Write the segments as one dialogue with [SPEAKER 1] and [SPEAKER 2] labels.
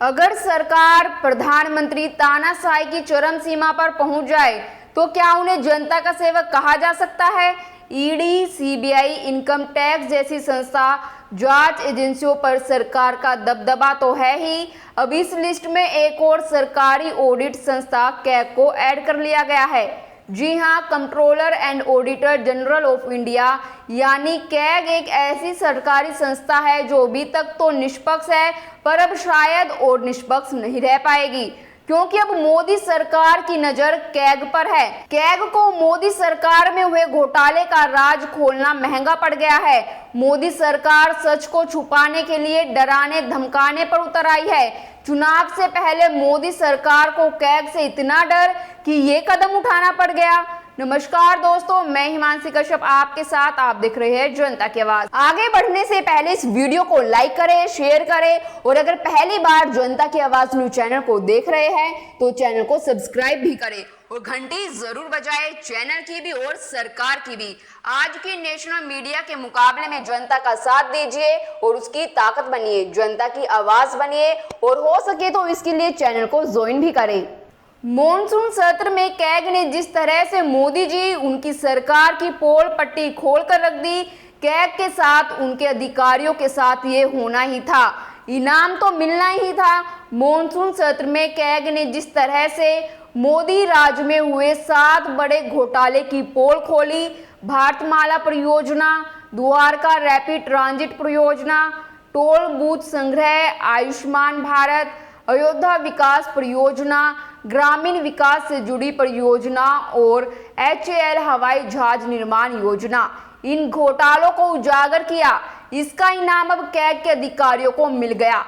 [SPEAKER 1] अगर सरकार प्रधानमंत्री तानाशाही की चरम सीमा पर पहुंच जाए तो क्या उन्हें जनता का सेवक कहा जा सकता है? ईडी, सीबीआई, इनकम टैक्स जैसी संस्था जांच एजेंसियों पर सरकार का दबदबा तो है ही, अब इस लिस्ट में एक और सरकारी ऑडिट संस्था कैग को ऐड कर लिया गया है। जी हां, controller and auditor general of India यानी कैग एक ऐसी सरकारी संस्था है जो अभी तक तो निष्पक्ष है, पर अब शायद और निष्पक्ष नहीं रह पाएगी, क्योंकि अब मोदी सरकार की नजर कैग पर है। कैग को मोदी सरकार में हुए घोटाले का राज खोलना महंगा पड़ गया है। मोदी सरकार सच को छुपाने के लिए डराने धमकाने पर उतर आई है। चुनाव से पहले मोदी सरकार को कैग से इतना डर कि ये कदम उठाना पड़ गया। नमस्कार दोस्तों, मैं हिमांशी कश्यप आपके साथ, आप देख रहे हैं जनता की आवाज। आगे बढ़ने से पहले इस वीडियो को लाइक करें, शेयर करें और अगर पहली बार जनता की आवाज न्यूज चैनल को देख रहे हैं तो चैनल को सब्सक्राइब भी करें और घंटी जरूर बजाएं, चैनल की भी और सरकार की भी। आज की नेशनल मीडिया के मुकाबले में जनता का साथ दीजिए और उसकी ताकत बनिए, जनता की आवाज बनिए और हो सके तो इसके लिए चैनल को ज्वाइन भी करें। मॉनसून सत्र में कैग ने जिस तरह से मोदी जी उनकी सरकार की पोल पट्टी खोल कर रख दी, कैग के साथ उनके अधिकारियों के साथ ये होना ही था, इनाम तो मिलना ही था। मॉनसून सत्र में कैग ने जिस तरह से मोदी राज में हुए 7 बड़े घोटाले की पोल खोली, भारतमाला परियोजना, द्वारका रैपिड ट्रांजिट परियोजना, टोल बूथ संग्रह, आयुष्मान भारत, अयोध्या विकास परियोजना, ग्रामीण विकास से जुड़ी परियोजना और HAL हवाई जहाज निर्माण योजना, इन घोटालों को उजागर किया। इसका इनाम अब कैग के अधिकारियों को मिल गया,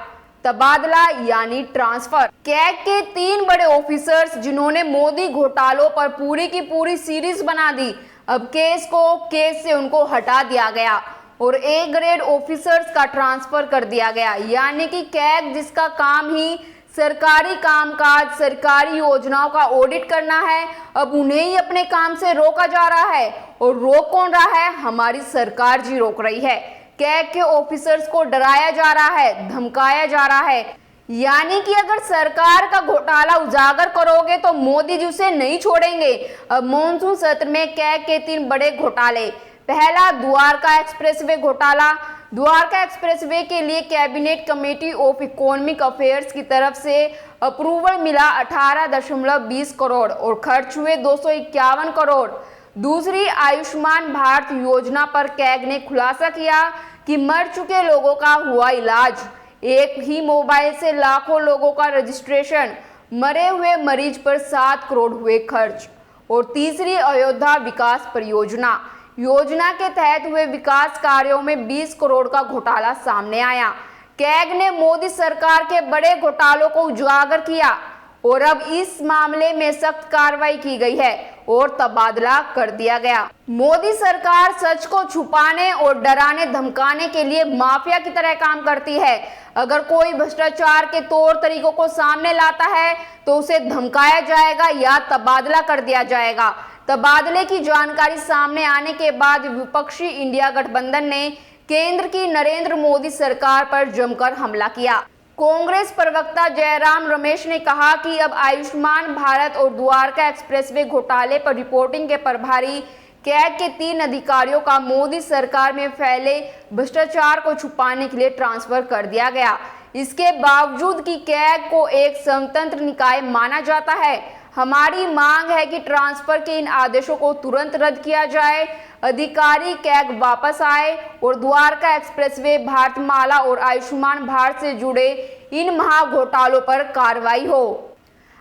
[SPEAKER 1] तबादला यानी ट्रांसफर। कैग के 3 बड़े ऑफिसर्स जिन्होंने मोदी घोटालों पर पूरी की पूरी सीरीज बना दी, अब केस से उनको हटा दिया गया और A ग्रेड ऑफिसर्स का ट्रांसफर कर दिया गया। यानी कि कैग जिसका काम ही सरकारी कामकाज, सरकारी योजनाओं का ऑडिट करना है, अब उन्हें ही अपने काम से रोका जा रहा है। और रोक कौन रहा है? हमारी सरकार जी रोक रही है। कैग के ऑफिसर्स को डराया जा रहा है, धमकाया जा रहा है। यानी कि अगर सरकार का घोटाला उजागर करोगे तो मोदी जी उसे नहीं छोड़ेंगे। अब मॉनसून सत्र में कैग के 3 बड़े घोटाले। पहला, द्वारका एक्सप्रेसवे घोटाला। द्वारका एक्सप्रेसवे के लिए cabinet committee of economic affairs की तरफ से अप्रूवल मिला 18.20 करोड़ और खर्च हुए 251 करोड़। दूसरी, आयुष्मान भारत योजना पर कैग ने खुलासा किया कि मर चुके लोगों का हुआ इलाज, एक ही मोबाइल से लाखों लोगों का रजिस्ट्रेशन, मरे हुए मरीज पर 7 करोड़ हुए खर्च। और तीसरी, अयोध्या विकास परियोजना, योजना के तहत हुए विकास कार्यों में 20 करोड़ का घोटाला सामने आया। कैग ने मोदी सरकार के बड़े घोटालों को उजागर किया और अब इस मामले में सख्त कार्रवाई की गई है और तबादला कर दिया गया। मोदी सरकार सच को छुपाने और डराने धमकाने के लिए माफिया की तरह काम करती है। अगर कोई भ्रष्टाचार के तौर तरीकों को सामने लाता है तो उसे धमकाया जाएगा या तबादला कर दिया जाएगा। तबादले की जानकारी सामने आने के बाद विपक्षी इंडिया गठबंधन ने केंद्र की नरेंद्र मोदी सरकार पर जमकर हमला किया। कांग्रेस प्रवक्ता जयराम रमेश ने कहा कि अब आयुष्मान भारत और द्वारका एक्सप्रेसवे घोटाले पर रिपोर्टिंग के प्रभारी कैग के 3 अधिकारियों का मोदी सरकार में फैले भ्रष्टाचार को छुपाने के लिए ट्रांसफर कर दिया गया। इसके बावजूद कि कैग को एक स्वतंत्र निकाय माना जाता है, हमारी मांग है कि ट्रांसफर के इन आदेशों को तुरंत रद्द किया जाए, अधिकारी कैग वापस आए और द्वारका एक्सप्रेसवे, भारतमाला और आयुष्मान भारत से जुड़े इन महाघोटालों पर कार्रवाई हो।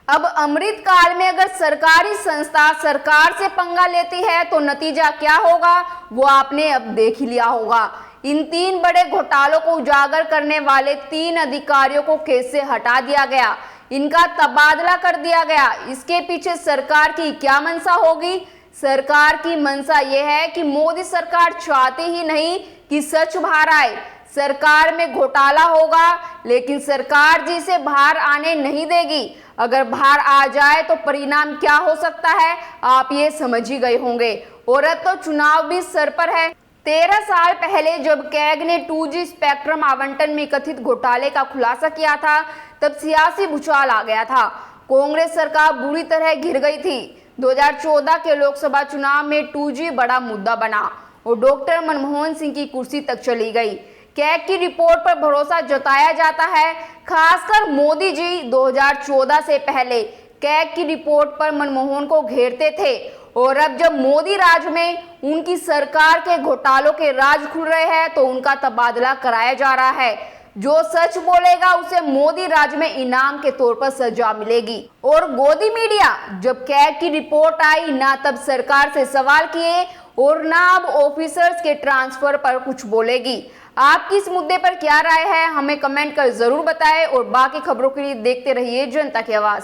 [SPEAKER 1] अब अमृत काल में अगर सरकारी संस्था सरकार से पंगा लेती है तो नतीजा क्या होगा वो आपने अब देख ही लिया होगा। इन 3 बड़े घोटालों को उजागर करने वाले 3 अधिकारियों को केस से हटा दिया गया, इनका तबादला कर दिया गया। इसके पीछे सरकार की क्या मंशा होगी? सरकार की मंशा यह है कि मोदी सरकार चाहती ही नहीं कि सच बाहर आए। सरकार में घोटाला होगा लेकिन सरकार जी से बाहर आने नहीं देगी। अगर बाहर आ जाए तो परिणाम क्या हो सकता है आप ये समझ ही गए होंगे। और अब तो चुनाव भी सर पर है। 13 साल पहले जब कैग ने 2G स्पेक्ट्रम आवंटन में कथित घोटाले का खुलासा किया था, तब सियासी भूचाल आ गया था। कांग्रेस सरकार बुरी तरह घिर गई थी। 2014 के लोकसभा चुनाव में 2G बड़ा मुद्दा बना और डॉक्टर मनमोहन सिंह की कुर्सी तक चली गई। कैग की रिपोर्ट पर भरोसा जताया जाता है, खासकर मोदी जी 2014 से पहले कैग की रिपोर्ट पर मनमोहन को घेरते थे और अब जब मोदी राज में उनकी सरकार के घोटालों के राज खुल रहे हैं तो उनका तबादला कराया जा रहा है। जो सच बोलेगा उसे मोदी राज में इनाम के तौर पर सजा मिलेगी। और गोदी मीडिया जब कैग की रिपोर्ट आई ना तब सरकार से सवाल किए और ना अब ऑफिसर्स के ट्रांसफर पर कुछ बोलेगी। आपकी इस मुद्दे पर क्या राय है, हमें कमेंट कर जरूर बताएं और बाकी खबरों के लिए देखते रहिए जनता की आवाज।